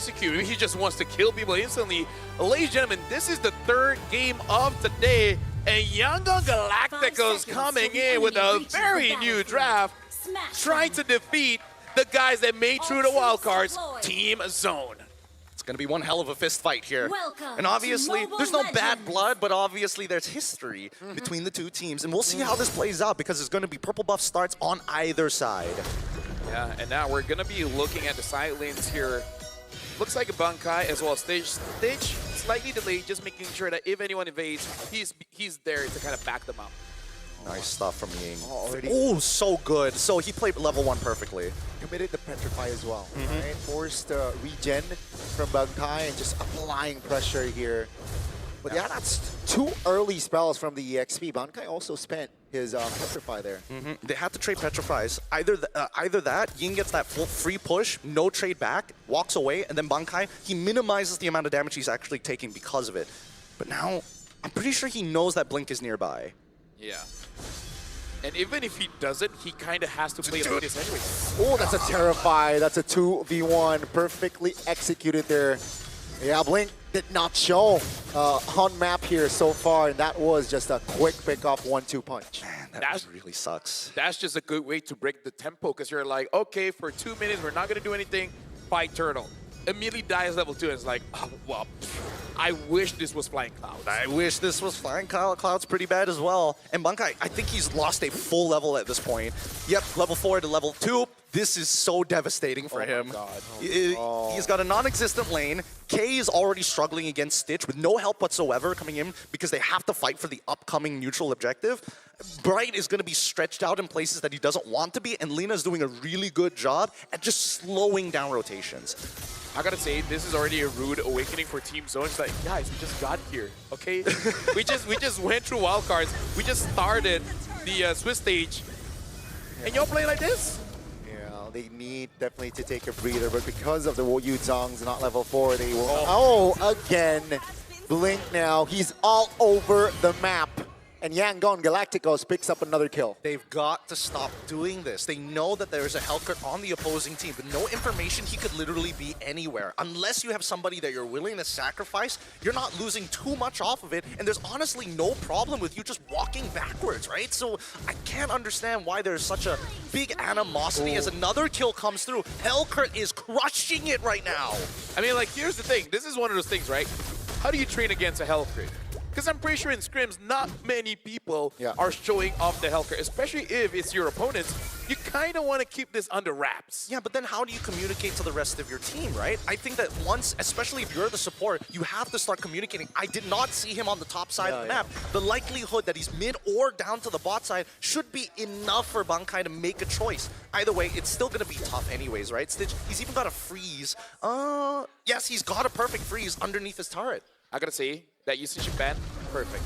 execute. Maybe he just wants to kill people instantly. Ladies and gentlemen, this is the third game of the day, and Yangon Galacticos coming in with a very new draft, trying to defeat the guys that made through the wildcards, Team Zone. It's going to be one hell of a fist fight here. And obviously, there's no bad blood, but obviously there's history between the two teams. And we'll see how this plays out because it's going to be purple buff starts on either side. Yeah, and now we're going to be looking at the side lanes here. Looks like a Bankai as well. Stage slightly delayed, just making sure that if anyone invades, he's there to kind of back them up. Nice stuff from Ying. Oh, so good. So he played level 1 perfectly. Committed the Petrify as well, right? Forced regen from Bankai and just applying pressure here. But yeah, that's 2 early spells from the EXP. Bankai also spent his Petrify there. They had to trade Petrifies. Either that, Ying gets that full free push, no trade back, walks away, and then Bankai, he minimizes the amount of damage he's actually taking because of it. But now, I'm pretty sure he knows that Blink is nearby. Yeah. And even if he doesn't, he kind of has to play like this anyway. Oh, that's a Terrify. That's a 2v1. Perfectly executed there. Yeah, Blink did not show on map here so far, and that was just a quick pick-off 1-2 punch. Man, that really sucks. That's just a good way to break the tempo, because you're like, okay, for 2 minutes, we're not going to do anything. Fight Turtle. Immediately dies level 2, and it's like, oh, well, I wish this was Flying Clouds. I wish this was Flying Clouds pretty bad as well. And Bankai, I think he's lost a full level at this point. Yep, level 4 to level 2. This is so devastating for him. My God. He's got a non-existent lane. K is already struggling against Stitch with no help whatsoever coming in because they have to fight for the upcoming neutral objective. Bright is going to be stretched out in places that he doesn't want to be, and Lena's doing a really good job at just slowing down rotations. I gotta say, this is already a rude awakening for Team Zone. It's like, guys, we just got here, okay? we just went through wildcards. We just started the Swiss stage, and y'all play like this? They need definitely to take a breather, but because of the Yu Zhang's not level 4, they will. Oh, again, Blink now. He's all over the map. And Yangon Galacticos picks up another kill. They've got to stop doing this. They know that there's a Hellcurt on the opposing team, but no information, he could literally be anywhere. Unless you have somebody that you're willing to sacrifice, you're not losing too much off of it, and there's honestly no problem with you just walking backwards, right? So I can't understand why there's such a big animosity as another kill comes through. Hellcurt is crushing it right now. I mean, like, here's the thing. This is one of those things, right? How do you train against a Hellcurt? Because I'm pretty sure in scrims, not many people are showing off the Hellcurt, especially if it's your opponents. You kind of want to keep this under wraps. Yeah, but then how do you communicate to the rest of your team, right? I think that once, especially if you're the support, you have to start communicating. I did not see him on the top side of the map. The likelihood that he's mid or down to the bot side should be enough for Bankai to make a choice. Either way, it's still going to be tough anyways, right? Stitch, he's even got a freeze. Yes, he's got a perfect freeze underneath his turret. I gotta say, that usage ban, perfect.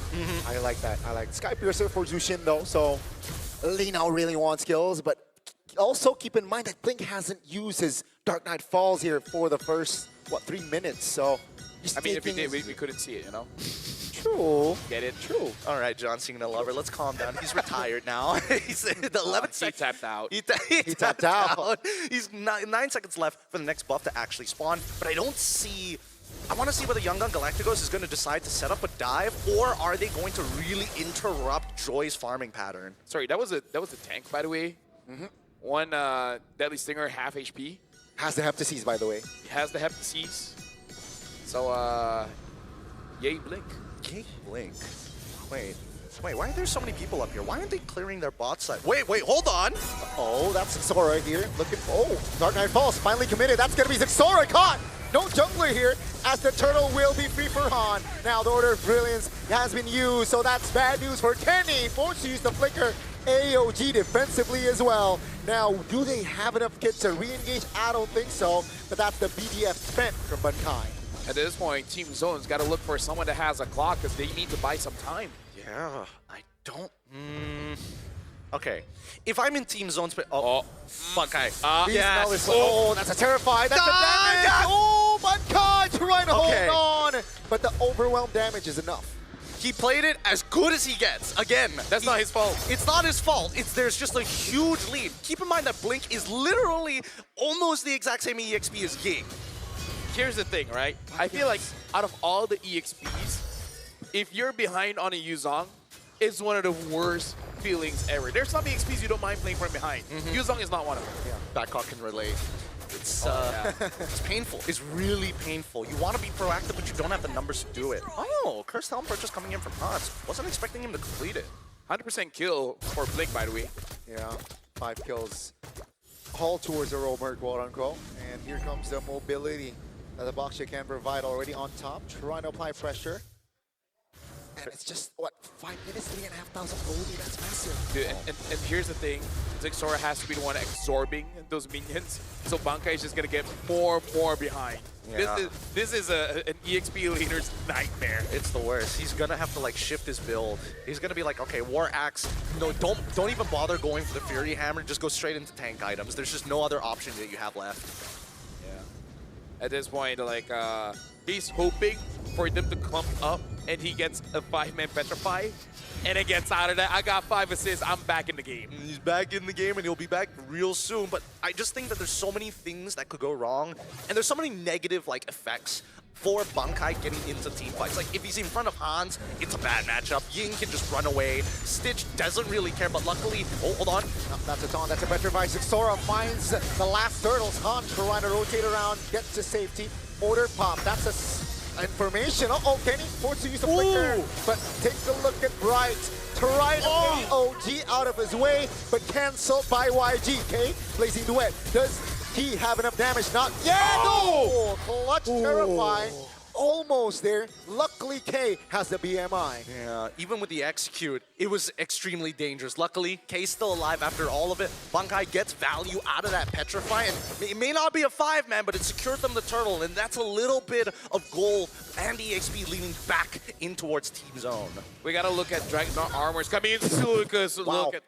I like that. I like Sky Piercer for Zushin though, so Lina really wants kills, but also keep in mind that Blink hasn't used his Dark Knight Falls here for the first, 3 minutes, so I mean, if he did, we couldn't see it, you know? True. Get it? True. All right, John Cena lover, let's calm down. He's retired now. He's the 11th second. He tapped out. He tapped out. He's 9 seconds left for the next buff to actually spawn, but I don't see... I want to see whether Yangon Galacticos is going to decide to set up a dive, or are they going to really interrupt Joy's farming pattern? Sorry, that was a tank, by the way. One Deadly Stinger, half HP. Has the Heptacies, by the way. He has the Heptacies. So, yay Blink. Yay Blink. Wait, why are there so many people up here? Why aren't they clearing their bot side? Wait, hold on! Oh, that's Zixora here. Looking. Oh, Dark Knight Falls finally committed. That's going to be Zixora caught! No jungler here, as the turtle will be free for Han. Now the Order of Brilliance has been used, so that's bad news for Kenny. Forced to use the Flicker AOG defensively as well. Now, do they have enough kits to re-engage? I don't think so, but that's the BDF spent from Bankai. At this point, Team Zone's got to look for someone that has a clock, because they need to buy some time. Yeah, I don't... Okay, if I'm in Team Zone's... Bankai. Yes. Oh, that's a Terrify. That's a damage. Yes. Oh, Bankai trying to hold on. But the overwhelm damage is enough. He played it as good as he gets. Again, that's not his fault. It's not his fault. There's just a huge lead. Keep in mind that Blink is literally almost the exact same EXP as Ying. here's the thing, right? I feel like out of all the EXPs, if you're behind on a Yuzong, it's one of the worst feelings ever. There's some EXPs you don't mind playing from behind. Yuzong is not one of them. Yeah, Backhawk can relate. It's it's painful. It's really painful. You want to be proactive, but you don't have the numbers to do it. Oh, Cursed Helm purchase coming in from Hans. Wasn't expecting him to complete it. 100% kill for Blink, by the way. Yeah, 5 kills. All towards the roamer, quote unquote. And here comes the mobility that the Boxer can provide already on top, trying to apply pressure. And it's just, what, 5 minutes, 3,500 gold? That's massive. Dude, and here's the thing. Zixora has to be the one absorbing those minions. So Bankai is just going to get more behind. Yeah. This is an EXP leader's nightmare. It's the worst. He's gonna have to like shift his build. He's gonna be like, okay, War Axe. No, don't even bother going for the Fury Hammer. Just go straight into tank items. There's just no other option that you have left. Yeah. At this point, like he's hoping for them to clump up, and he gets a 5-man Petrify, and it gets out of that. I got 5 assists. I'm back in the game. He's back in the game, and he'll be back real soon. But I just think that there's so many things that could go wrong, and there's so many negative like effects for Bankai getting into team fights. Like if he's in front of Hans, it's a bad matchup. Ying can just run away. Stitch doesn't really care, but luckily, oh, hold on. No, that's a taunt, that's a Petrify. Sora finds the last turtles. Han trying to rotate around, get to safety. Order pop, that's a information. Uh-oh, Kenny forced to use the flicker. But take a look at Bright. Try to get OG out of his way, but cancelled by YG. K, Blazing Duet. Does he have enough damage? Not yet! No! Clutch terrifying. Almost there. Luckily, K has the BMI. Yeah, even with the execute, it was extremely dangerous. Luckily, K's still alive after all of it. Bankai gets value out of that Petrify, and it may not be a 5-man, but it secured them the turtle, and that's a little bit of gold and EXP leaning back in towards Team Zone. We gotta look at Dreadnought armors coming in soon, because look at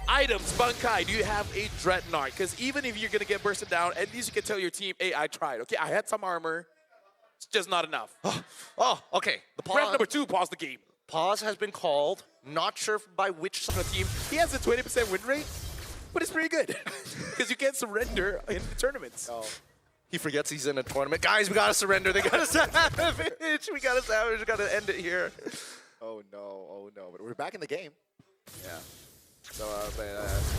items. Bankai, do you have a Dreadnought? Because even if you're gonna get bursted down, at least you can tell your team, hey, I tried. Okay, I had some armor. It's just not enough. Oh, okay. The Ref number 2 paused the game. Pause has been called. Not sure by which The team, he has a 20% win rate, but it's pretty good because you can't surrender in the tournaments. Oh. He forgets he's in a tournament. Guys, we gotta surrender. They gotta savage. We gotta savage. We gotta end it here. Oh no, but we're back in the game. Yeah. So,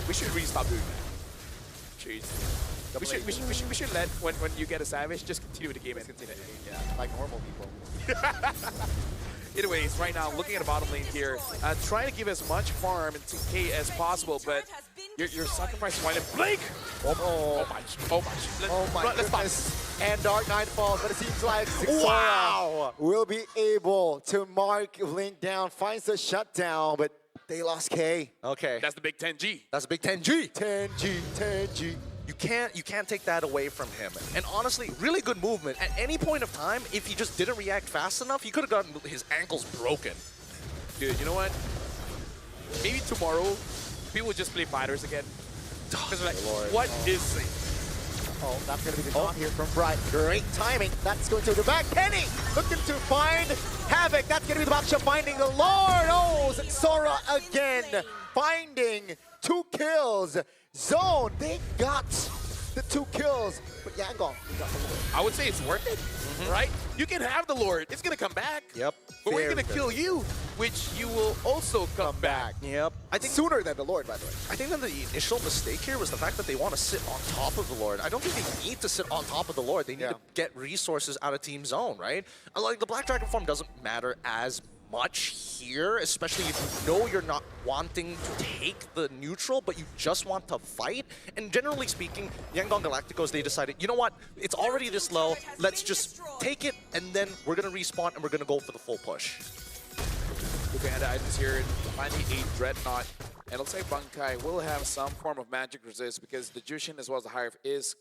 we should really stop doing that. Jeez. We should let when you get a savage, just continue the game and continue. Yeah, like normal people. Anyways, right now looking at the bottom lane here, trying to give as much farm to K as possible, but you're sacrificing one and Blake. Oh my! Let's Goodness. And Dark Knight falls, but it seems like Zixora will be able to mark Link down, finds the shutdown, but they lost K. Okay. That's the big 10G. That's a big 10G. 10G. You can't take that away from him. And honestly, really good movement. At any point of time, if he just didn't react fast enough, he could have gotten his ankles broken. Dude, you know what? Maybe tomorrow, people will just play fighters again. Because they're like, what is it? Oh, that's going to be the taunt here from Bright. Great timing. That's going to the back. Kenny looking to find Havoc. That's going to be the matchup finding the Lord. Oh, Zixora again. Finding 2 kills. Zone, they got the 2 kills. But Yangon got the Lord. I would say it's worth it, right? You can have the Lord. It's going to come back. Yep. But we're going to kill you, which you will also come back. Yep. I think Sooner than the Lord, by the way. I think that the initial mistake here was the fact that they want to sit on top of the Lord. I don't think they need to sit on top of the Lord. They need to get resources out of Team Zone, right? Like the Black Dragon form doesn't matter as much here, especially if you know you're not wanting to take the neutral, but you just want to fight. And generally speaking, Yangon Galacticos, they decided, you know what, it's already this low, let's just take it, and then we're going to respawn and we're going to go for the full push. Looking at the items here, finding a Dreadnought. And it looks like Bankai will have some form of magic resist because the Jushin as well as the Hive is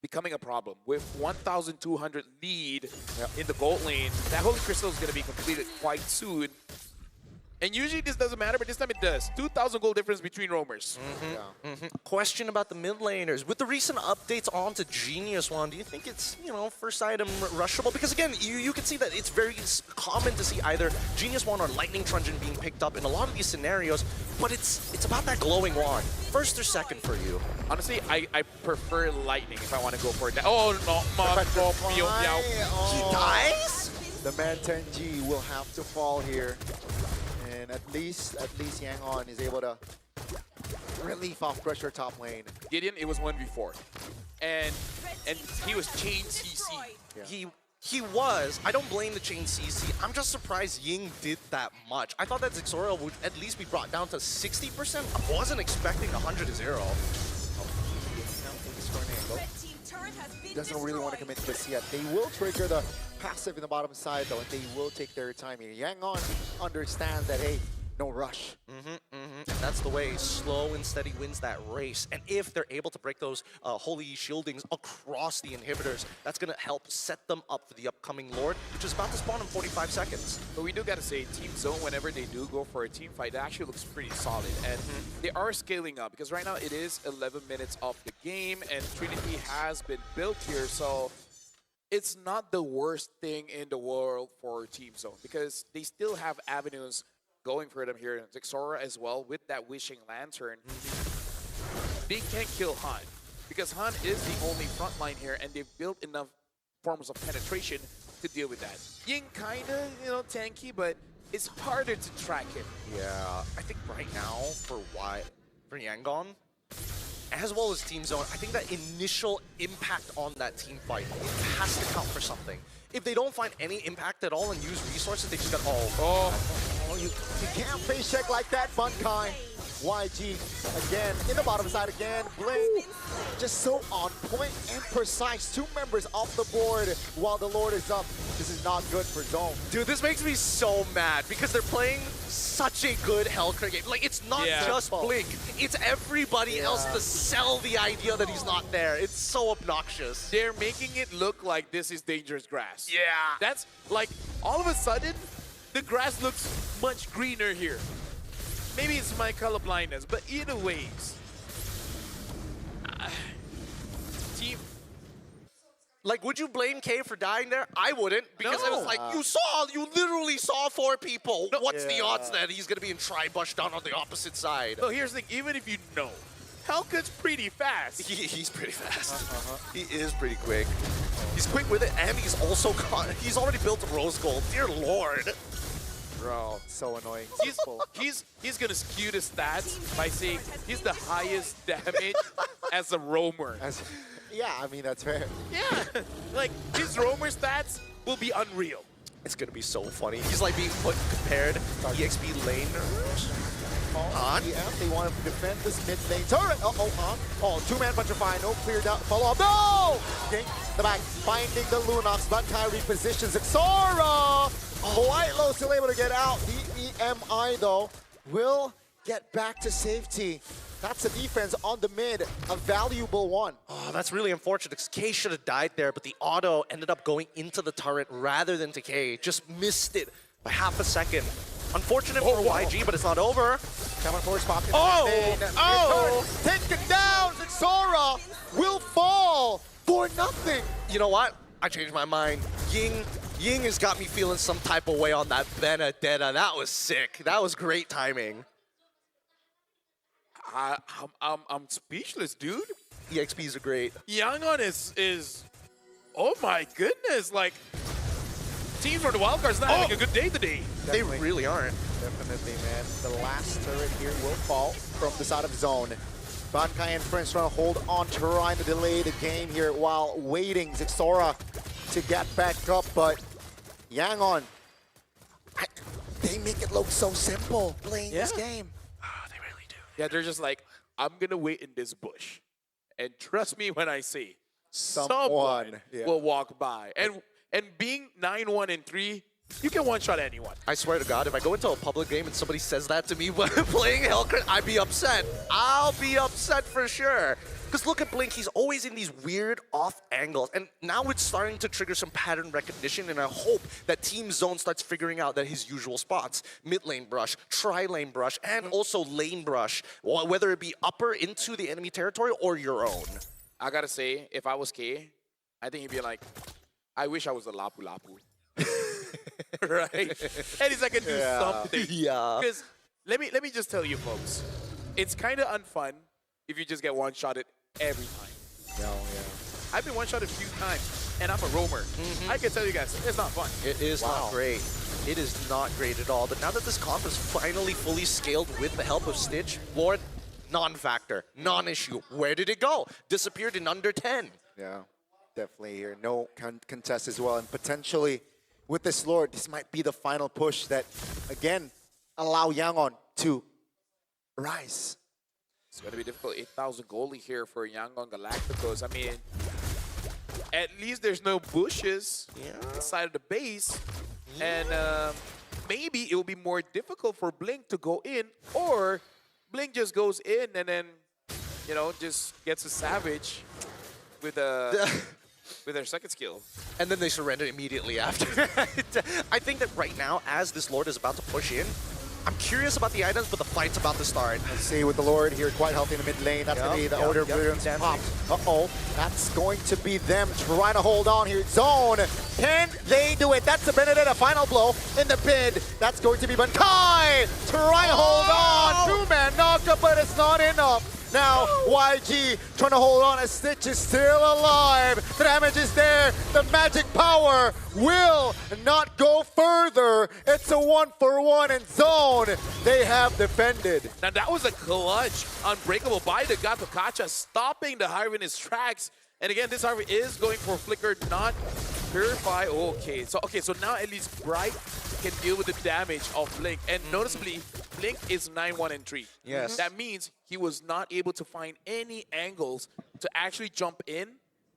becoming a problem. With 1,200 lead in the gold lane, that Holy Crystal is going to be completed quite soon. And usually this doesn't matter, but this time it does. 2,000 gold difference between roamers. Yeah. Question about the mid laners. With the recent updates onto Genius One, do you think it's, first item rushable? Because again, you can see that it's very common to see either Genius One or Lightning Truncheon being picked up in a lot of these scenarios, but it's about that glowing wand. First or second for you? Honestly, I prefer Lightning if I want to go for that. Oh, no. He dies? The man 10G will have to fall here. And at least Yangon is able to relief off pressure top lane. Gideon, it was 1v4. And he was chain CC. Yeah. He was. I don't blame the chain CC. I'm just surprised Ying did that much. I thought that Zixora would at least be brought down to 60%. I wasn't expecting 100-0. Doesn't really want to commit to this yet. They will trigger the passive in the bottom side though, and they will take their time here. Yangon understands that, hey, no rush. That's the way. Slow and steady wins that race. And if they're able to break those holy shieldings across the inhibitors, that's going to help set them up for the upcoming Lord, which is about to spawn in 45 seconds. But we do got to say, Team Zone, whenever they do go for a team fight, it actually looks pretty solid. And they are scaling up, because right now it is 11 minutes of the game, and Trinity has been built here, so it's not the worst thing in the world for Team Zone, because they still have avenues going for them here. Zixora as well with that Wishing Lantern. They can't kill Han, because Han is the only front line here, and they've built enough forms of penetration to deal with that. Ying kinda, tanky, but it's harder to track him. Yeah, I think right now for Yangon, as well as Team Zone, I think that initial impact on that team fight, it has to count for something. If they don't find any impact at all and use resources, they just got, You can't face check like that, Bunkai. YG again in the bottom side again. Blaine just so on point and precise. 2 members off the board while the Lord is up. This is not good for Zone. Dude, this makes me so mad because they're playing such a good Hellcrit game. Like, it's not just Blink. It's everybody else to sell the idea that he's not there. It's so obnoxious. They're making it look like this is dangerous grass. Yeah. That's like, all of a sudden, the grass looks much greener here. Maybe it's my color blindness, but either ways, team. Like, would you blame K for dying there? I wouldn't, because I was like, you literally saw 4 people. No. What's the odds that he's gonna be in Tribush down on the opposite side? So here's the thing, even if you know, Hellcut's pretty fast. He's pretty fast. He is pretty quick. He's quick with it, and he's also he's already built a Rose Gold. Dear Lord. Bro, so annoying. He's gonna skew the stats by saying he's the highest damage as a roamer. Yeah, I mean, that's fair. Yeah, like his roamer stats will be unreal. It's gonna be so funny. He's like being compared EXP laners. On. Yeah, they want to defend this mid lane turret. Oh, 2-man petrify, no clear down. Follow up. No! Okay, the back, finding the Lunox. Bunkai repositions Zixora. White Low still able to get out. The EMI, though, will get back to safety. That's the defense on the mid, a valuable one. Oh, that's really unfortunate, because K should have died there, but the auto ended up going into the turret rather than to K. Just missed it by half a second. Unfortunate for YG, but it's not over. Coming forward, spot. Oh! Taken down! Zixora will fall for nothing. You know what? I changed my mind. Ying has got me feeling some type of way on that Benedetta. That was sick. That was great timing. I'm speechless, dude. EXPs are great. Yangon is oh my goodness, like teams for the wildcard's not having a good day today. They really aren't. Definitely, man. The last turret here will fall from the side of Zone. Bankai and friends trying to hold on, trying to delay the game here while waiting Zixora to get back up, but Yangon, they make it look so simple playing this game. Oh, they really do. Yeah, they're just like, I'm gonna wait in this bush, and trust me when I say someone will walk by. And being 9-1 and 3 You can one-shot anyone. I swear to God, if I go into a public game and somebody says that to me when playing Hellcrit, I'd be upset. I'll be upset for sure. Because look at Blink, he's always in these weird off angles. And now it's starting to trigger some pattern recognition, and I hope that Team Zone starts figuring out that his usual spots, mid lane brush, tri-lane brush, and also lane brush, whether it be upper into the enemy territory or your own. I gotta say, if I was K, I think he'd be like, I wish I was a Lapu Lapu. Right? At least I can do something. Yeah. Because let me just tell you folks, it's kind of unfun if you just get one-shotted every time. No, I've been one-shotted a few times, and I'm a roamer. I can tell you guys, it's not fun. It is not great. It is not great at all. But now that this comp is finally fully scaled with the help of Stitch, Lord, non-factor, non-issue. Where did it go? Disappeared in under 10. Yeah, definitely here. No contest as well. And potentially, with this Lord, this might be the final push that, again, allow Yangon to rise. It's going to be difficult. 8,000 goalie here for Yangon Galacticos. I mean, at least there's no bushes inside of the base. And maybe it will be more difficult for Blink to go in, or Blink just goes in and then, you know, just gets a savage with their second skill. And then they surrender immediately after. I think that right now, as this Lord is about to push in, I'm curious about the items, but the fight's about to start. Let's see with the Lord here, quite healthy in the mid lane. That's going to be the Order of Brilliance pop. Uh-oh, that's going to be them trying to hold on here. Zone, can they do it? That's the Benedetta final blow in the bid. That's going to be Bankai. Try to hold on. Two-man knockup, but it's not enough. Now, YG trying to hold on as Stitch is still alive. The damage is there. The magic power will not go further. It's a 1-for-1 in Zone. They have defended. Now that was a clutch unbreakable by the Gatokacha, stopping the Harvey in his tracks. And again, this Harvey is going for Flicker, not Purify. Okay, so now at least Bright can deal with the damage of Blink. And noticeably, Blink is 9-1-3. Yes. That means he was not able to find any angles to actually jump in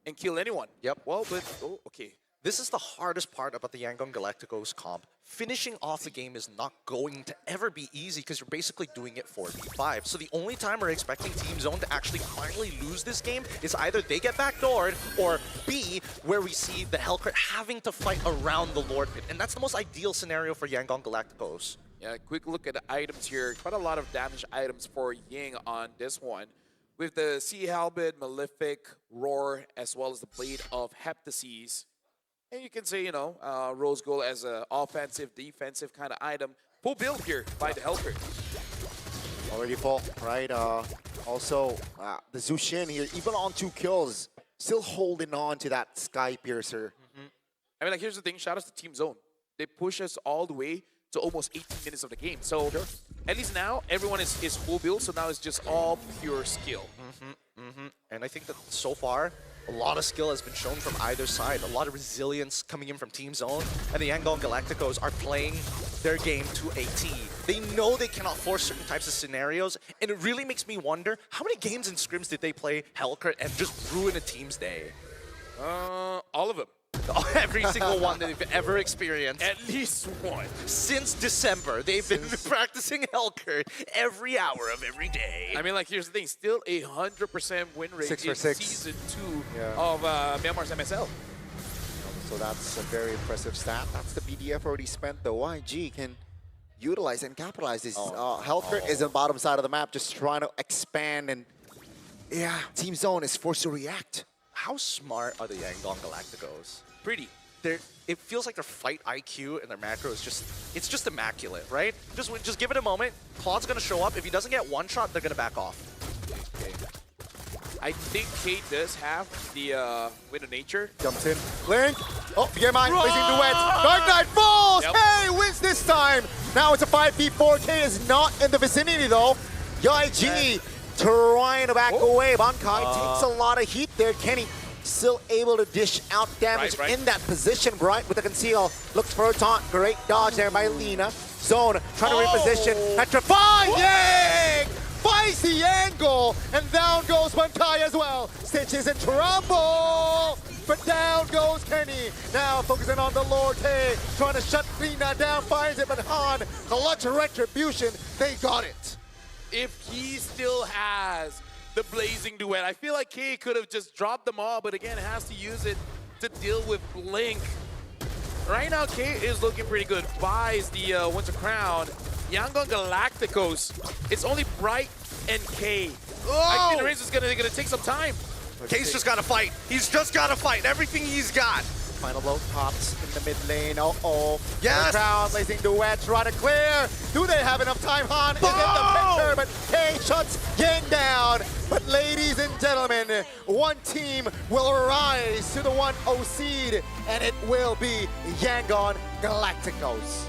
and kill anyone. Yep. Well, but, okay. This is the hardest part about the Yangon Galacticos comp. Finishing off the game is not going to ever be easy because you're basically doing it 4v5. So the only time we're expecting Team Zone to actually finally lose this game is either they get backdoored, or B, where we see the Hellcrit having to fight around the Lord pit. And that's the most ideal scenario for Yangon Galacticos. Yeah, quick look at the items here. Quite a lot of damage items for Ying on this one. With the Sea Halberd, Malefic, Roar, as well as the Blade of Heptases. And you can say, you know, Rose Gold as an offensive, defensive kind of item. Full build here by the Hellcrit. Already full, right? Also, the Zushin here, even on 2 kills, still holding on to that Sky Piercer. I mean, like, here's the thing. Shout out to Team Zone. They push us all the way to almost 18 minutes of the game. So at least now, everyone is full build. So now it's just all pure skill. And I think that so far, a lot of skill has been shown from either side. A lot of resilience coming in from Team Zone. And the Yangon Galacticos are playing their game to a T. They know they cannot force certain types of scenarios. And it really makes me wonder, how many games and scrims did they play Hellcrit and just ruin a team's day? All of them. Every single one that they've ever experienced. At least one. Since December, they've been practicing Hellcrit every hour of every day. I mean, like, here's the thing. Still 100% win rate 6 in for 6. Season 2 of Myanmar's MSL. So that's a very impressive stat. That's the BDF already spent, though. YG can utilize and capitalize this. Hellcrit is on the bottom side of the map, just trying to expand, and yeah, Team Zone is forced to react. How smart are the Yangon Galacticos? Pretty. It feels like their fight IQ and their macro is just immaculate, right? Just give it a moment. Claude's gonna show up. If he doesn't get one shot, they're gonna back off. Okay. I think Kate does have the Wind of Nature. Jumps in. Link. Oh, BMI placing duets. Dark Knight falls. Yep. Hey, wins this time. Now it's a 5v4. K is not in the vicinity though. YG trying to back away. Bankai takes a lot of heat there. Kenny still able to dish out damage in that position. Bright with the conceal. Looks for a taunt. Great dodge there by Lina. Zone trying to reposition. Petrify! Yang! Finds the angle. And down goes Bankai as well. Stitch is in trouble. but down goes Kenny. Now focusing on the Lorde, trying to shut Lina down, finds it, but Han, clutch retribution, they got it. If he still has the Blazing Duet, I feel like K could have just dropped them all, but again, has to use it to deal with Blink. Right now, K is looking pretty good. Buys the Winter Crown. Yangon Galacticos. It's only Bright and K. I think the race is gonna take some time. K's just gotta fight. He's just gotta fight everything he's got. Final blow pops in the mid lane. Uh-oh. Yes. The Crown Blazing Duet trying to clear. Do they have enough time? Han is in the picture, but K shuts Yang down. But ladies and gentlemen, one team will rise to the 1-0 seed, and it will be Yangon Galacticos.